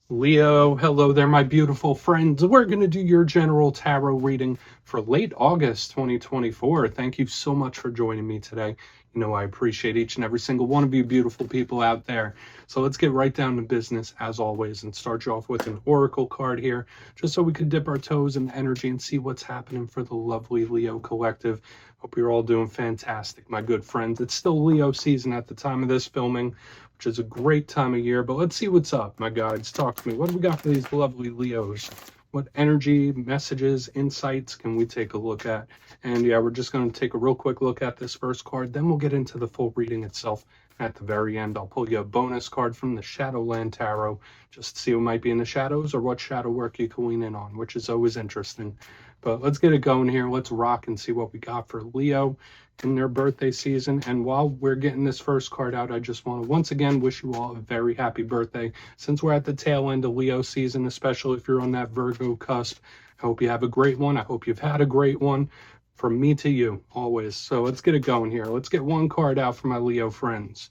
Leo, hello there, my beautiful friends. We're going to do your general tarot reading for late August 2024. Thank you so much for joining me today. You know, I appreciate each and every single one of you beautiful people out there. So let's get right down to business as always and start you off with an oracle card here, just so we can dip our toes in the energy and see what's happening for the lovely Leo collective. Hope you're all doing fantastic, my good friends. It's still Leo season at the time of this filming, which is a great time of year. But let's see what's up, my guides. Talk to me. What do we got for these lovely Leos? What energy, messages, insights can we take a look at? And yeah, we're just going to take a real quick look at this first card. Then we'll get into the full reading itself at the very end. I'll pull you a bonus card from the Shadowland Tarot just to see what might be in the shadows or what shadow work you can lean in on, which is always interesting. But let's get it going here. Let's rock and see what we got for Leo in their birthday season. And while we're getting this first card out, I just want to once again wish you all a very happy birthday. Since we're at the tail end of Leo season, especially if you're on that Virgo cusp, I hope you have a great one. I hope you've had a great one. From me to you, always. So let's get it going here. Let's get one card out for my Leo friends.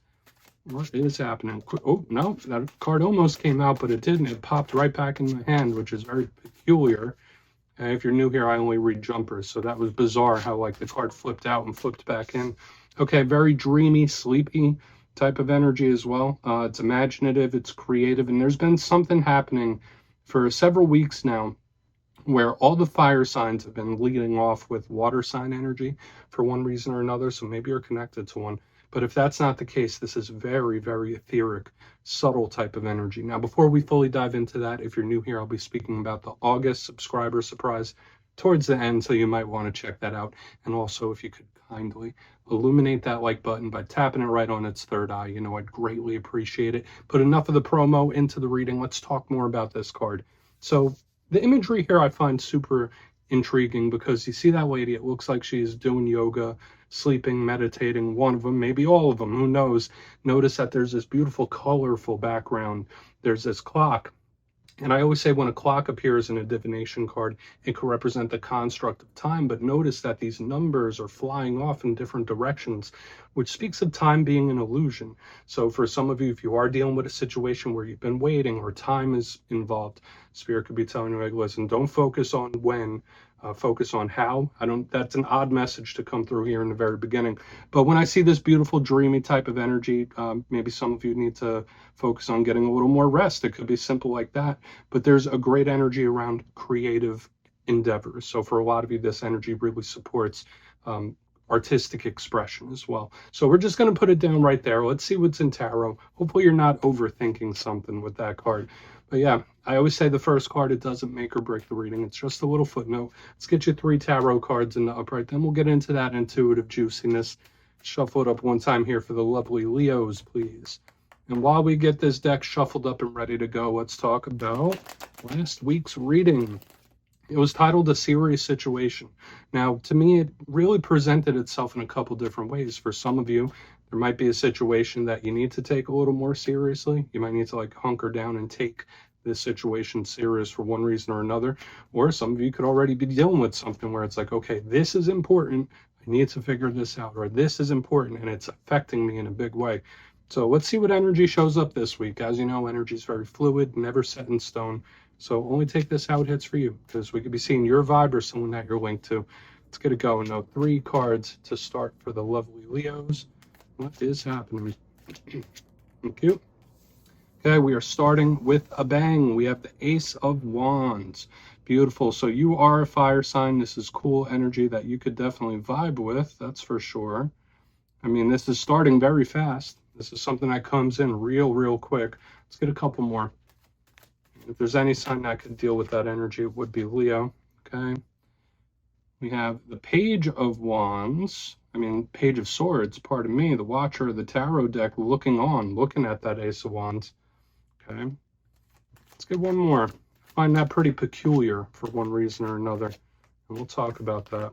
What is happening? Oh, no, that card almost came out, but it didn't. It popped right back in my hand, which is very peculiar. If you're new here, I only read jumpers, so that was bizarre how like the card flipped out and flipped back in. Okay, very dreamy, sleepy type of energy as well. It's imaginative, it's creative, and there's been something happening for several weeks now where all the fire signs have been leading off with water sign energy for one reason or another, so maybe you're connected to one. But if that's not the case, this is very, very etheric, subtle type of energy. Now, before we fully dive into that, if you're new here, I'll be speaking about the August subscriber surprise towards the end, so you might want to check that out. And also, if you could kindly illuminate that like button by tapping it right on its third eye, you know, I'd greatly appreciate it. Put enough of the promo into the reading. Let's talk more about this card. So the imagery here I find super intriguing because you see that lady, it looks like she's doing yoga, sleeping, meditating, one of them, maybe all of them, who knows. Notice that there's this beautiful, colorful background. There's this clock. And I always say when a clock appears in a divination card, it could represent the construct of time, but notice that these numbers are flying off in different directions, which speaks of time being an illusion. So for some of you, if you are dealing with a situation where you've been waiting or time is involved, Spirit could be telling you, like, listen, don't focus on when, focus on how. That's an odd message to come through here in the very beginning. But when I see this beautiful, dreamy type of energy, maybe some of you need to focus on getting a little more rest. It could be simple like that. But there's a great energy around creative endeavors. So for a lot of you, this energy really supports artistic expression as well. So we're just going to put it down right there. Let's see what's in tarot. Hopefully you're not overthinking something with that card. But yeah, I always say the first card, it doesn't make or break the reading. It's just a little footnote. Let's get you 3 tarot cards in the upright. Then we'll get into that intuitive juiciness. Shuffle it up one time here for the lovely Leos, please. And while we get this deck shuffled up and ready to go, let's talk about last week's reading. It was titled A Serious Situation. Now, to me, it really presented itself in a couple different ways. For some of you, there might be a situation that you need to take a little more seriously. You might need to like hunker down and take this situation serious for one reason or another. Or some of you could already be dealing with something where it's like, okay, this is important. I need to figure this out. Or this is important and it's affecting me in a big way. So let's see what energy shows up this week. As you know, energy is very fluid, never set in stone. So only take this how it hits for you, because we could be seeing your vibe or someone that you're linked to. Let's get it going. Now, 3 cards to start for the lovely Leos. What is happening? Thank you. Okay, we are starting with a bang. We have the Ace of Wands. Beautiful. So you are a fire sign. This is cool energy that you could definitely vibe with. That's for sure. I mean, this is starting very fast. This is something that comes in real quick. Let's get a couple more. If there's any sign that could deal with that energy, it would be Leo. Okay. We have the Page of Wands. Page of Swords, pardon me, the Watcher of the Tarot deck looking at that Ace of Wands. Okay. Let's get one more. I find that pretty peculiar for one reason or another. And we'll talk about that.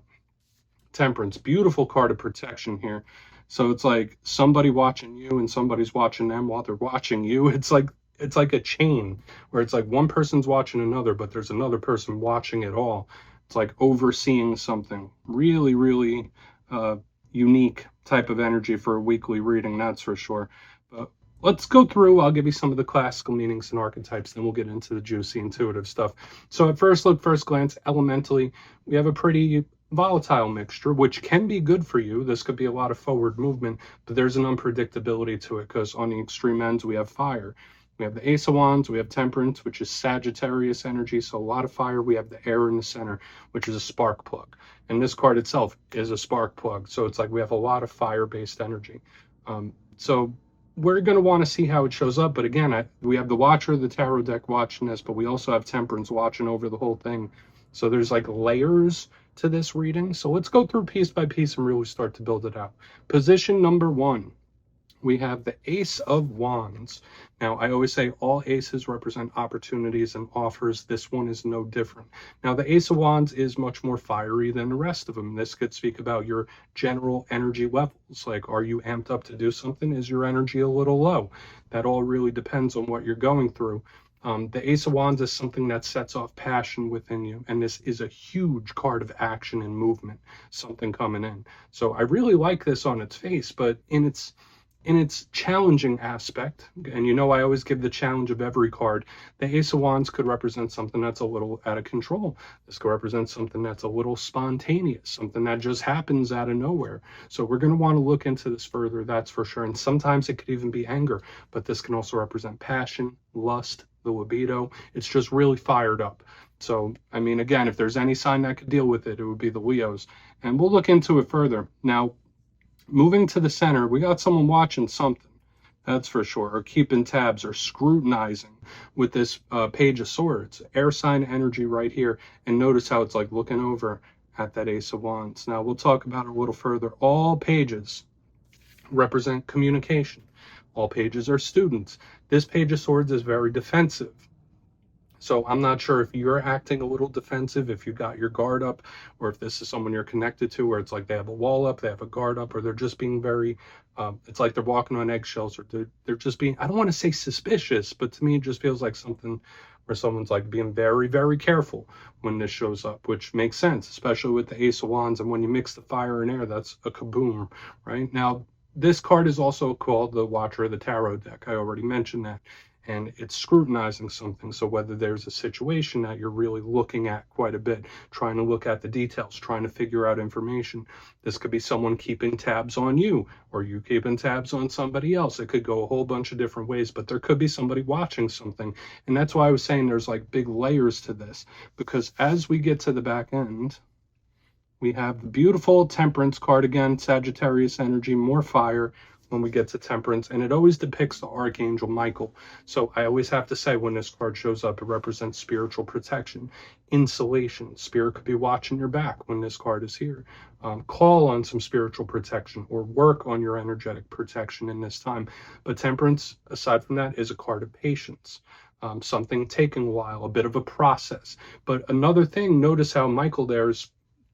Temperance, beautiful card of protection here. So it's like somebody watching you and somebody's watching them while they're watching you. It's like a chain where it's like one person's watching another, but there's another person watching it all. It's like overseeing something. Really unique type of energy for a weekly reading, that's for sure. But let's go through. I'll give you some of the classical meanings and archetypes, then we'll get into the juicy intuitive stuff. So at first look, first glance, elementally, we have a pretty volatile mixture, which can be good for you. This could be a lot of forward movement, but there's an unpredictability to it because on the extreme ends, we have fire. We have the Ace of Wands, we have Temperance, which is Sagittarius energy, so a lot of fire. We have the air in the center, which is a spark plug. And this card itself is a spark plug. So it's like we have a lot of fire-based energy. So we're going to want to see how it shows up. But again, we have the Watcher of the Tarot deck watching this, but we also have Temperance watching over the whole thing. So there's like layers to this reading. So let's go through piece by piece and really start to build it out. Position number 1. We have the Ace of Wands. Now, I always say all aces represent opportunities and offers. This one is no different. Now, the Ace of Wands is much more fiery than the rest of them. This could speak about your general energy levels. Like, are you amped up to do something? Is your energy a little low? That all really depends on what you're going through. The Ace of Wands is something that sets off passion within you, and this is a huge card of action and movement, something coming in. So I really like this on its face, but in its challenging aspect, and you know I always give the challenge of every card, the Ace of Wands could represent something that's a little out of control. This could represent something that's a little spontaneous, something that just happens out of nowhere. So we're going to want to look into this further, that's for sure. And sometimes it could even be anger, but this can also represent passion, lust, the libido. It's just really fired up. So, I mean, again, if there's any sign that could deal with it, it would be the Leos. And we'll look into it further. Now, moving to the center, we got someone watching something, that's for sure, or keeping tabs or scrutinizing with this Page of Swords, air sign energy right here. And notice how it's like looking over at that Ace of Wands. Now, we'll talk about it a little further. All pages represent communication. All pages are students. This Page of Swords is very defensive. So I'm not sure if you're acting a little defensive, if you got your guard up, or if this is someone you're connected to, where it's like they have a wall up, they have a guard up, or they're just being very, it's like they're walking on eggshells, or they're just being, I don't want to say suspicious, but to me it just feels like something where someone's like being very, very careful when this shows up, which makes sense, especially with the Ace of Wands. And when you mix the fire and air, that's a kaboom, right? Now, this card is also called the Watcher of the Tarot deck. I already mentioned that. And it's scrutinizing something. So whether there's a situation that you're really looking at quite a bit, trying to look at the details, trying to figure out information, this could be someone keeping tabs on you, or you keeping tabs on somebody else. It could go a whole bunch of different ways, but there could be somebody watching something. And that's why I was saying there's like big layers to this, because as we get to the back end, we have the beautiful Temperance card again, Sagittarius energy, more fire when we get to Temperance, and it always depicts the Archangel Michael. So I always have to say, when this card shows up, it represents spiritual protection, insulation. Spirit could be watching your back when this card is here. Call on some spiritual protection or work on your energetic protection in this time. But Temperance, aside from that, is a card of patience. Something taking a while, a bit of a process. But another thing, notice how Michael there is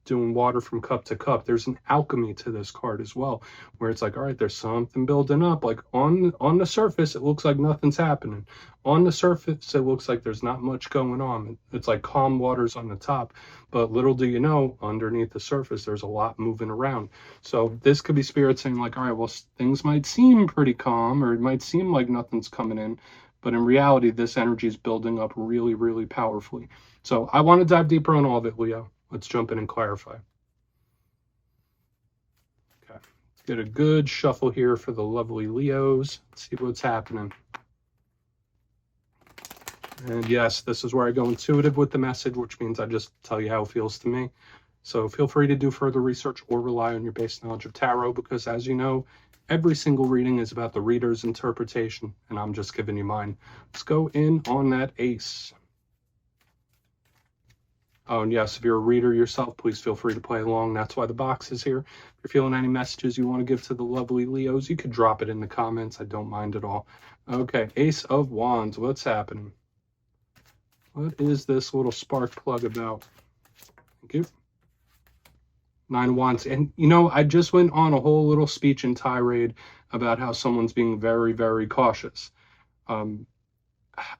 doing water from cup to cup. There's an alchemy to this card as well, where it's like, all right, there's something building up. Like on the surface, it looks like nothing's happening. On the surface, it looks like there's not much going on. It's like calm waters on the top, but little do you know, underneath the surface, there's a lot moving around. So this could be Spirit saying like, all right, well, things might seem pretty calm, or it might seem like nothing's coming in, but in reality, this energy is building up really, really powerfully. So I want to dive deeper on all of it, Leo. Let's jump in and clarify. Okay, let's get a good shuffle here for the lovely Leos. Let's see what's happening. And yes, this is where I go intuitive with the message, which means I just tell you how it feels to me. So feel free to do further research or rely on your base knowledge of tarot, because as you know, every single reading is about the reader's interpretation, and I'm just giving you mine. Let's go in on that ace. Oh, and yes, if you're a reader yourself, please feel free to play along. That's why the box is here. If you're feeling any messages you want to give to the lovely Leos, you could drop it in the comments. I don't mind at all. Okay, Ace of Wands. What's happening? What is this little spark plug about? Thank you. 9 of Wands. And, you know, I just went on a whole little speech and tirade about how someone's being very, very cautious.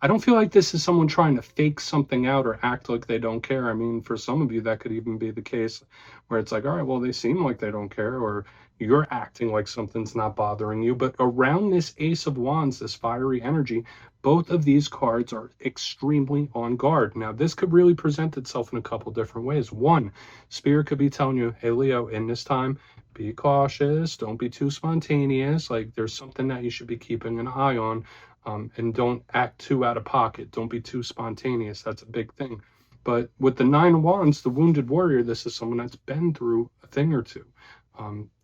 I don't feel like this is someone trying to fake something out or act like they don't care. I mean, for some of you, that could even be the case where it's like, all right, well, they seem like they don't care, or, you're acting like something's not bothering you. But around this Ace of Wands, this fiery energy, both of these cards are extremely on guard. Now, this could really present itself in a couple different ways. One, Spirit could be telling you, hey, Leo, in this time, be cautious, don't be too spontaneous. Like, there's something that you should be keeping an eye on, and don't act too out of pocket. Don't be too spontaneous. That's a big thing. But with the Nine of Wands, the wounded warrior, this is someone that's been through a thing or two.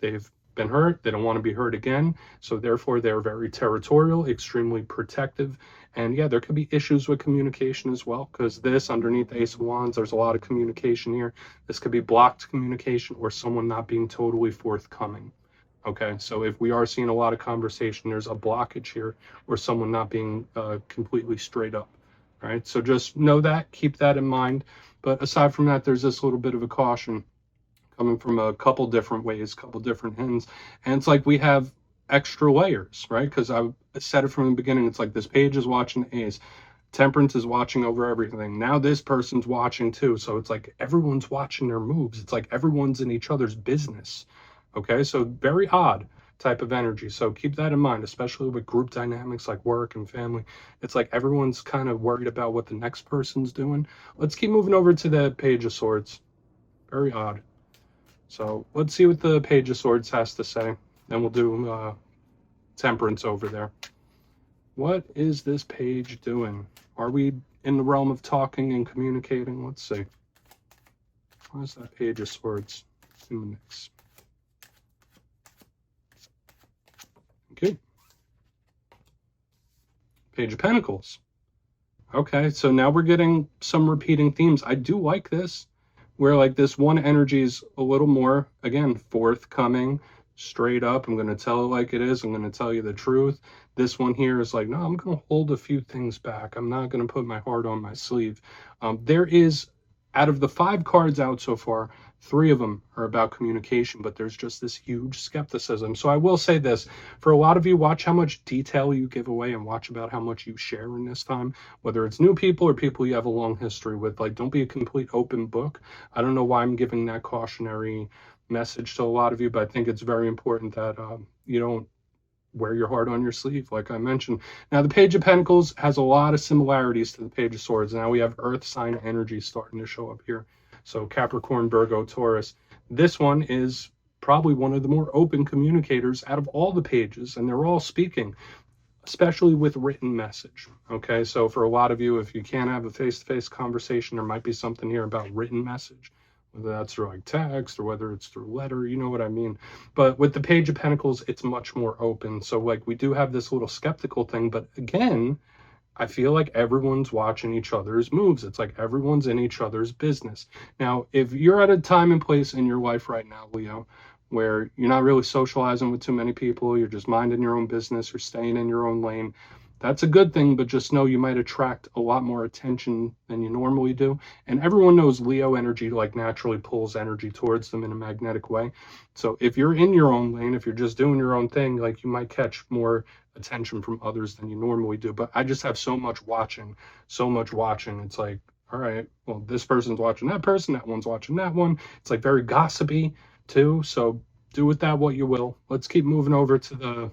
They've been hurt. They don't want to be hurt again. So therefore, they're very territorial, extremely protective. And yeah, there could be issues with communication as well, because this underneath the Ace of Wands, there's a lot of communication here. This could be blocked communication or someone not being totally forthcoming. Okay, so if we are seeing a lot of conversation, there's a blockage here or someone not being completely straight up. All right, so just know that, keep that in mind. But aside from that, there's this little bit of a caution coming from a couple different ways, couple different ends. And it's like we have extra layers, right? Because I said it from the beginning, it's like this page is watching the Ace. Temperance is watching over everything. Now this person's watching too. So it's like everyone's watching their moves. It's like everyone's in each other's business. Okay, so very odd type of energy. So keep that in mind, especially with group dynamics like work and family. It's like everyone's kind of worried about what the next person's doing. Let's keep moving over to the Page of Swords. Very odd. So let's see what the Page of Swords has to say. Then we'll do Temperance over there. What is this page doing? Are we in the realm of talking and communicating? Let's see. Where's that Page of Swords in the mix? Okay. Page of Pentacles. Okay, so now we're getting some repeating themes. I do like this, where like this one energy is a little more, again, forthcoming, straight up. I'm going to tell it like it is. I'm going to tell you the truth. This one here is like, no, I'm going to hold a few things back. I'm not going to put my heart on my sleeve. There is, out of the 5 cards out so far, 3 of them are about communication, but there's just this huge skepticism. So I will say this, for a lot of you, watch how much detail you give away and watch about how much you share in this time, whether it's new people or people you have a long history with. Like, don't be a complete open book. I don't know why I'm giving that cautionary message to a lot of you, but I think it's very important that you don't wear your heart on your sleeve, like I mentioned. Now, the Page of Pentacles has a lot of similarities to the Page of Swords. Now we have Earth sign energy starting to show up here. So Capricorn, Virgo, Taurus. This one is probably one of the more open communicators out of all the pages, and they're all speaking, especially with written message. Okay, so for a lot of you, if you can't have a face-to-face conversation, there might be something here about written message, whether that's through like text or whether it's through letter, you know what I mean. But with the Page of Pentacles, it's much more open. So like we do have this little skeptical thing, but again, I feel like everyone's watching each other's moves. It's like everyone's in each other's business. Now, if you're at a time and place in your life right now, Leo, where you're not really socializing with too many people, you're just minding your own business, you're staying in your own lane, that's a good thing, but just know you might attract a lot more attention than you normally do. And everyone knows Leo energy like naturally pulls energy towards them in a magnetic way. So if you're in your own lane, if you're just doing your own thing, like you might catch more attention from others than you normally do. But I just have so much watching. It's like, all right, well, this person's watching that person, that one's watching that one. It's like very gossipy too. So do with that what you will. Let's keep moving over to the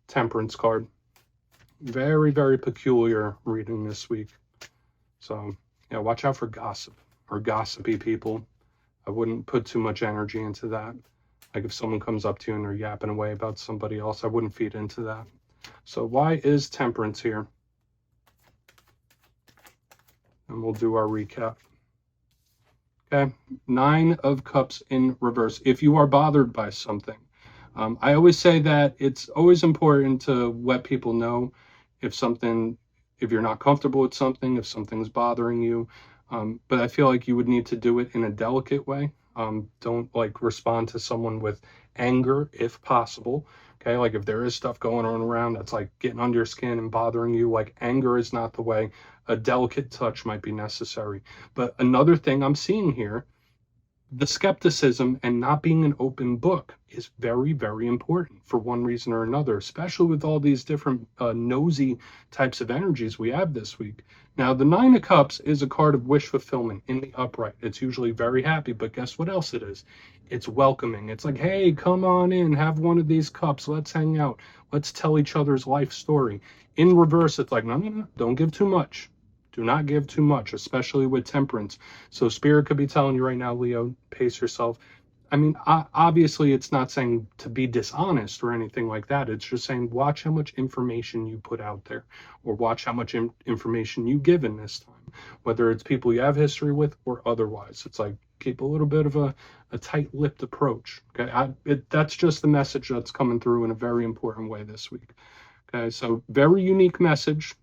Temperance card. Very, very peculiar reading this week. So yeah, watch out for gossip or gossipy people. I wouldn't put too much energy into that. Like if someone comes up to you and they're yapping away about somebody else, I wouldn't feed into that. So why is Temperance here? And we'll do our recap. Okay, 9 of Cups in reverse. If you are bothered by something, I always say that it's always important to let people know if you're not comfortable with something, if something's bothering you. But I feel like you would need to do it in a delicate way. Don't like respond to someone with anger if possible. Okay, like if there is stuff going on around that's like getting under your skin and bothering you, like anger is not the way. A delicate touch might be necessary. But another thing I'm seeing here the skepticism and not being an open book is very, very important for one reason or another, especially with all these different nosy types of energies we have this week. Now, the Nine of Cups is a card of wish fulfillment in the upright. It's usually very happy, but guess what else it is? It's welcoming. It's like, hey, come on in, have one of these cups. Let's hang out. Let's tell each other's life story. In reverse, it's like, no, no, no, don't give too much. Do not give too much, especially with temperance. So Spirit could be telling you right now, Leo, pace yourself. I mean, obviously, it's not saying to be dishonest or anything like that. It's just saying watch how much information you put out there, or watch how much information you give in this time, whether it's people you have history with or otherwise. It's like keep a little bit of a tight-lipped approach. Okay, that's just the message that's coming through in a very important way this week. Okay, so very unique message.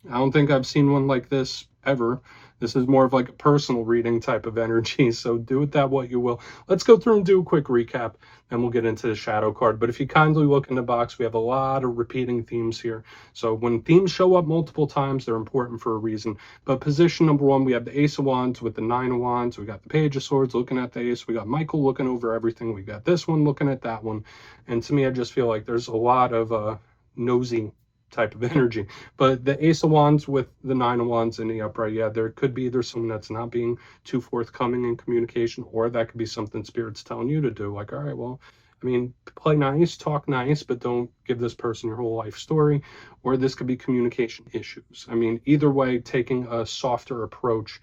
I don't think I've seen one like this ever. This is more of like a personal reading type of energy, so do with that what you will. Let's go through and do a quick recap, and we'll get into the shadow card. But if you kindly look in the box, we have a lot of repeating themes here. So when themes show up multiple times, they're important for a reason. But position number one, we have the Ace of Wands with the Nine of Wands. We got the Page of Swords looking at the Ace. We got Michael looking over everything. We got this one looking at that one. And to me, I just feel like there's a lot of nosy type of energy. But the Ace of Wands with the Nine of Wands in the upright, yeah, there could be either someone that's not being too forthcoming in communication, or that could be something Spirit's telling you to do. Like, all right, well, I mean, play nice, talk nice, but don't give this person your whole life story. Or this could be communication issues. I mean, either way, taking a softer approach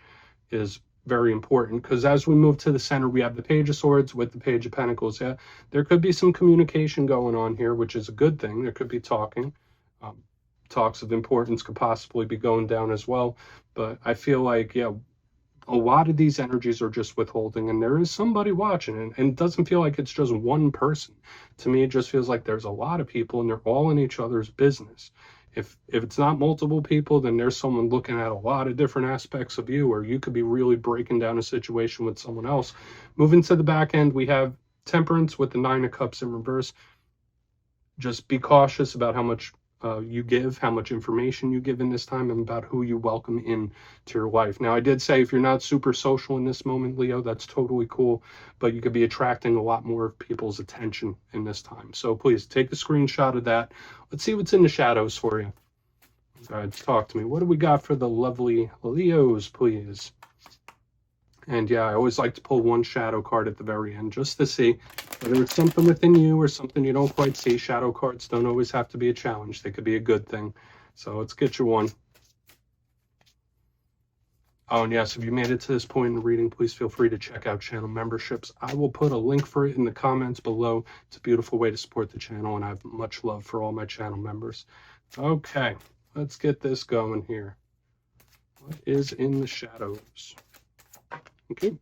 is very important, because as we move to the center, we have the Page of Swords with the Page of Pentacles. Yeah, there could be some communication going on here, which is a good thing. There could be talking. Talks of importance could possibly be going down as well. But I feel like, yeah, a lot of these energies are just withholding, and there is somebody watching, and it doesn't feel like it's just one person. To me, it just feels like there's a lot of people, and they're all in each other's business. If it's not multiple people, then there's someone looking at a lot of different aspects of you, or you could be really breaking down a situation with someone else. Moving to the back end, we have Temperance with the Nine of Cups in reverse. Just be cautious about how much you give, how much information you give in this time, and about who you welcome in to your life. Now, I did say if you're not super social in this moment, Leo, that's totally cool, but you could be attracting a lot more of people's attention in this time. So please take a screenshot of that. Let's see what's in the shadows for you. Talk to me. What do we got for the lovely Leos, please? And yeah, I always like to pull one shadow card at the very end just to see whether it's something within you or something you don't quite see. Shadow cards don't always have to be a challenge. They could be a good thing. So let's get you one. Oh, and yes, if you made it to this point in the reading, please feel free to check out channel memberships. I will put a link for it in the comments below. It's a beautiful way to support the channel, and I have much love for all my channel members. Okay, let's get this going here. What is in the shadows? Okay.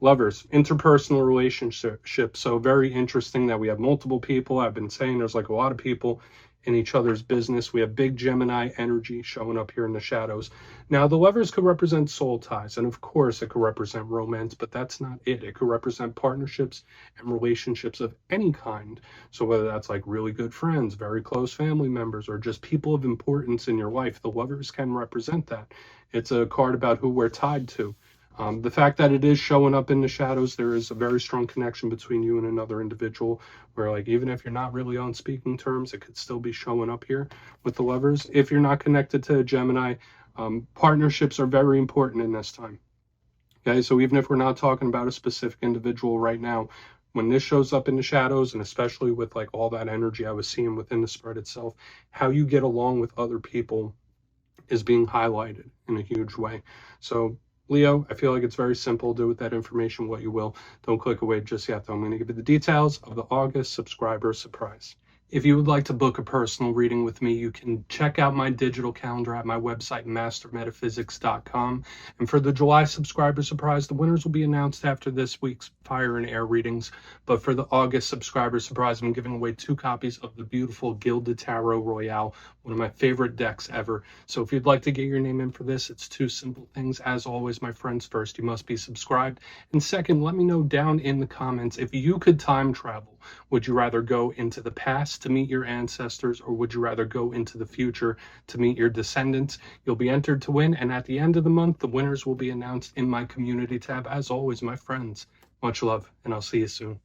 Lovers, interpersonal relationships. So very interesting that we have multiple people. I've been saying there's like a lot of people in each other's business. We have big Gemini energy showing up here in the shadows. Now, the Lovers could represent soul ties, and of course it could represent romance, but that's not it. It could represent partnerships and relationships of any kind. So whether that's like really good friends, very close family members, or just people of importance in your life, the Lovers can represent that. It's a card about who we're tied to. The fact that it is showing up in the shadows, there is a very strong connection between you and another individual, where like even if you're not really on speaking terms, it could still be showing up here with the Lovers. If you're not connected to a Gemini, partnerships are very important in this time. Okay, so even if we're not talking about a specific individual right now, when this shows up in the shadows, and especially with like all that energy I was seeing within the spread itself, how you get along with other people is being highlighted in a huge way. So Leo, I feel like it's very simple. Do with that information what you will. Don't click away just yet, though. I'm going to give you the details of the August subscriber surprise. If you would like to book a personal reading with me, you can check out my digital calendar at my website, mastermetaphysics.com. And for the July subscriber surprise, the winners will be announced after this week's fire and air readings. But for the August subscriber surprise, I'm giving away 2 copies of the beautiful Gilded Tarot Royale, one of my favorite decks ever. So if you'd like to get your name in for this, it's 2 simple things. As always, my friends, first, you must be subscribed. And second, let me know down in the comments, if you could time travel, would you rather go into the past past to meet your ancestors, or would you rather go into the future to meet your descendants? You'll be entered to win, and at the end of the month, the winners will be announced in my community tab. As always, my friends, much love, and I'll see you soon.